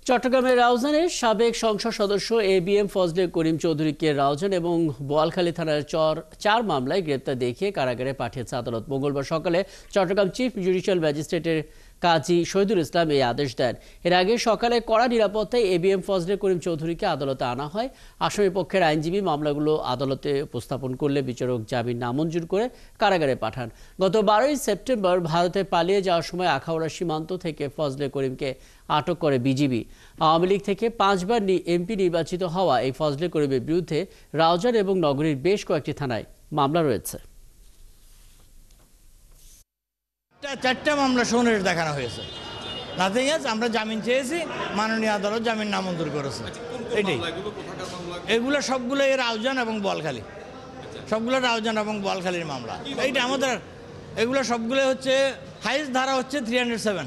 চট্টগ্রামের রাউজানের সাবেক সংসদ সদস্য এবিএম ফজলে করিম চৌধুরীকে রাউজান এবং বোয়ালখালী থানার 4 মামলায় গ্রেপ্তার দেখিয়ে কারাগারে পাঠিয়েছে আদালত। মঙ্গলবার সকালে চট্টগ্রাম চিফ জুডিশিয়াল ম্যাজিস্ট্রেটের কাজী শহীদুল ইসলাম এই আদেশ দেন। এর আগে সকালে কড়া নিরাপত্তায় এবিএম ফজলে করিম চৌধুরীকে আদালতে আনা হয়। আসামি পক্ষের আইনজীবী মামলাগুলো আদালতে উপস্থাপন করলে বিচারক জামিন নামঞ্জুর করে কারাগারে পাঠান। গত 12ই সেপ্টেম্বর ভারতে পালিয়ে যাওয়ার সময় আখাউড়া সীমান্ত থেকে ফজলে করিমকে আটক করে বিজিবি। আওয়ামী লীগ থেকে 5 বার এমপি নির্বাচিত হওয়া এই ফজলে করিমের বিরুদ্ধে রাউজান এবং নগরীর বেশ কয়েকটি থানায় মামলা রয়েছে। 4টা মামলা শুনানি দেখানো হয়েছে। Nothing else. আমরা জামিন চেয়েছি, মাননীয় আদালত জামিন নামঞ্জুর করেছে। এটাই। এগুলো সবগুলো রাউজান এবং বোয়ালখালী, সবগুলো রাউজান এবং বোয়ালখালীর মামলা। এইটা আমাদের এগুলো সবগুলো হচ্ছে হাইয়েস্ট ধারা হচ্ছে 307।